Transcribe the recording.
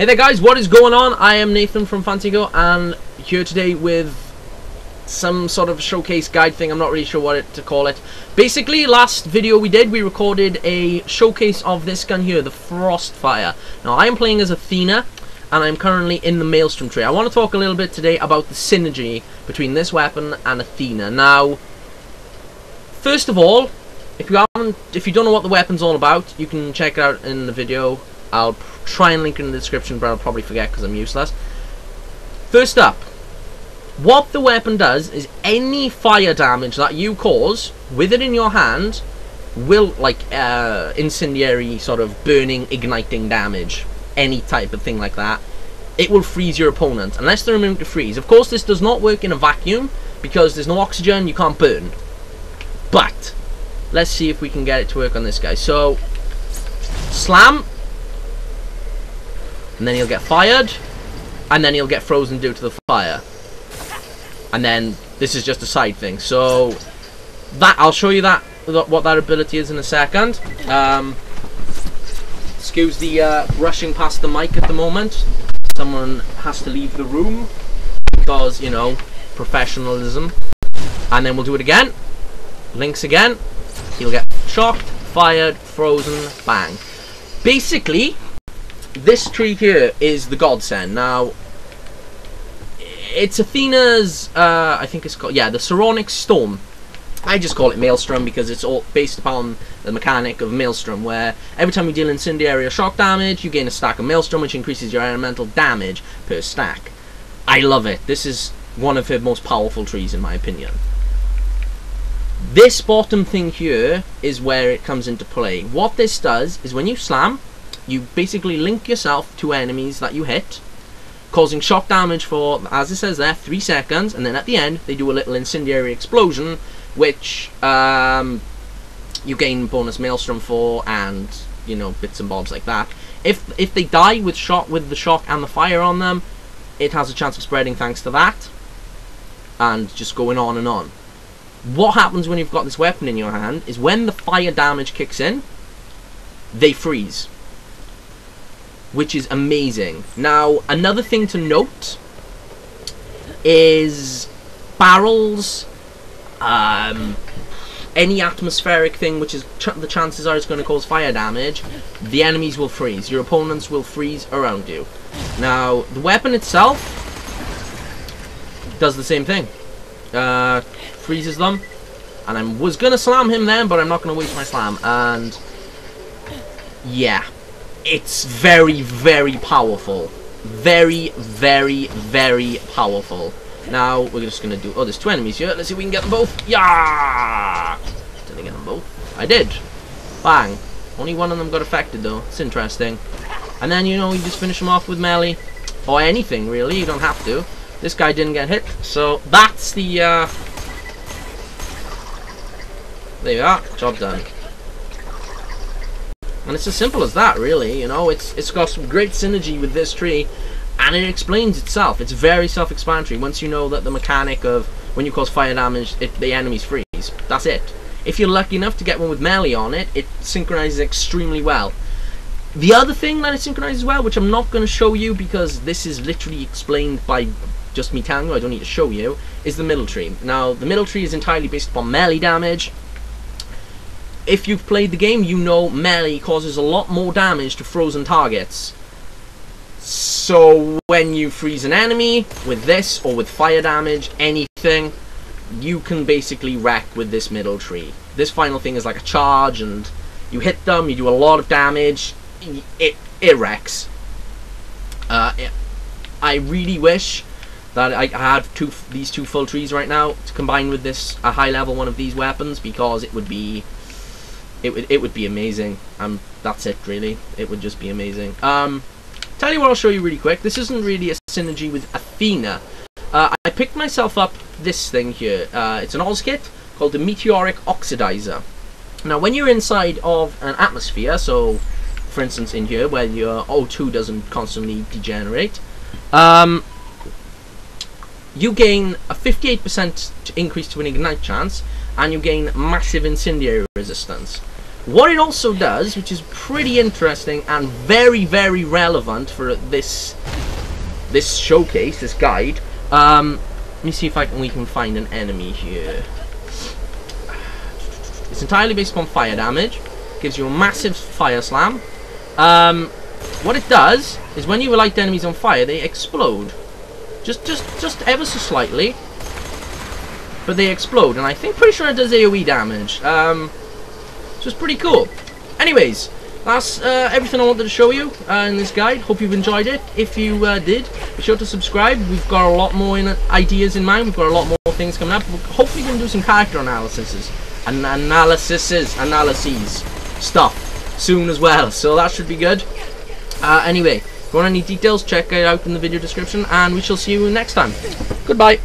Hey there guys, what is going on? I am Nathan from Fantasyco and here today with some sort of showcase guide thing. I'm not really sure what to call it. Basically, last video we recorded a showcase of this gun here, the Frostfire. Now I am playing as Athena and I'm currently in the Maelstrom tree. I want to talk a little bit today about the synergy between this weapon and Athena. Now, first of all, if you don't know what the weapon's all about, you can check it out in the video. I'll try and link it in the description, but I'll probably forget because I'm useless. First up, what the weapon does is any fire damage that you cause with it in your hand will, like incendiary sort of burning, igniting damage, any type of thing like that, it will freeze your opponent unless they're immune to freeze. Of course, this does not work in a vacuum because there's no oxygen, you can't burn. But let's see if we can get it to work on this guy. So slam, and then he'll get fired, and then he'll get frozen due to the fire. And then this is just a side thing. So that I'll show you what that ability is in a second. Excuse the rushing past the mic at the moment. Someone has to leave the room because, you know, professionalism. And then we'll do it again. Links again. He'll get shocked, fired, frozen, bang. Basically, this tree here is the godsend. Now, it's Athena's, I think it's called, yeah, the Saronic Storm. I just call it Maelstrom because it's all based upon the mechanic of Maelstrom, where every time you deal incendiary or shock damage, you gain a stack of Maelstrom, which increases your elemental damage per stack. I love it. This is one of her most powerful trees, in my opinion. This bottom thing here is where it comes into play. What this does is when you slam, you basically link yourself to enemies that you hit, causing shock damage for, as it says there, 3 seconds, and then at the end they do a little incendiary explosion, which you gain bonus Maelstrom for, and, you know, bits and bobs like that. If they die with the shock and the fire on them, it has a chance of spreading thanks to that, and just going on and on. What happens when you've got this weapon in your hand is when the fire damage kicks in, they freeze, which is amazing. Now, another thing to note is barrels, any atmospheric thing, which is the chances are it's going to cause fire damage, the enemies will freeze. Your opponents will freeze around you. Now, the weapon itself does the same thing. Freezes them, and I was gonna slam him then, but I'm not gonna waste my slam. And yeah, it's very, very powerful. Very, very, very powerful. Now we're just gonna do. Oh, there's 2 enemies here. Let's see if we can get them both. Yeah! Did I get them both? I did. Bang. Only one of them got affected though. It's interesting. And then, you know, you just finish them off with melee or anything really. You don't have to. This guy didn't get hit, so that's the. There you are. Job done. And it's as simple as that, really. You know, it's got some great synergy with this tree, and it explains itself. It's very self-explanatory. Once you know that the mechanic of when you cause fire damage, the enemies freeze. That's it. If you're lucky enough to get one with melee on it, it synchronizes extremely well. The other thing that it synchronizes well, which I'm not going to show you because this is literally explained by just me telling you, I don't need to show you, is the middle tree. Now, the middle tree is entirely based upon melee damage. If you've played the game, you know melee causes a lot more damage to frozen targets. So when you freeze an enemy with this, or with fire damage, anything, you can basically wreck with this middle tree. This final thing is like a charge, and you hit them, you do a lot of damage, it wrecks. I really wish that I had these two full trees right now to combine with this a high level one of these weapons, because it would be amazing. That's it really. It would just be amazing. Tell you what, I'll show you really quick. This isn't really a synergy with Athena. I picked myself up this thing here. It's an Oz kit called the Meteoric Oxidizer. Now, when you're inside of an atmosphere, so for instance in here where your O2 doesn't constantly degenerate, you gain a 58% increase to an ignite chance, and you gain massive incendiary resistance. what it also does, which is pretty interesting and very, very relevant for this showcase, this guide. Let me see if we can find an enemy here. It's entirely based upon fire damage. Gives you a massive fire slam. What it does is when you light enemies on fire, they explode. Just ever so slightly. But they explode, and I think pretty sure it does AoE damage. So it's pretty cool. Anyways, that's everything I wanted to show you in this guide. Hope you've enjoyed it. If you did, be sure to subscribe. We've got a lot more ideas in mind. We've got a lot more things coming up. Hopefully we can do some character analyses stuff soon as well. So that should be good. Anyway, if you want any details, check it out in the video description, and we shall see you next time. Goodbye.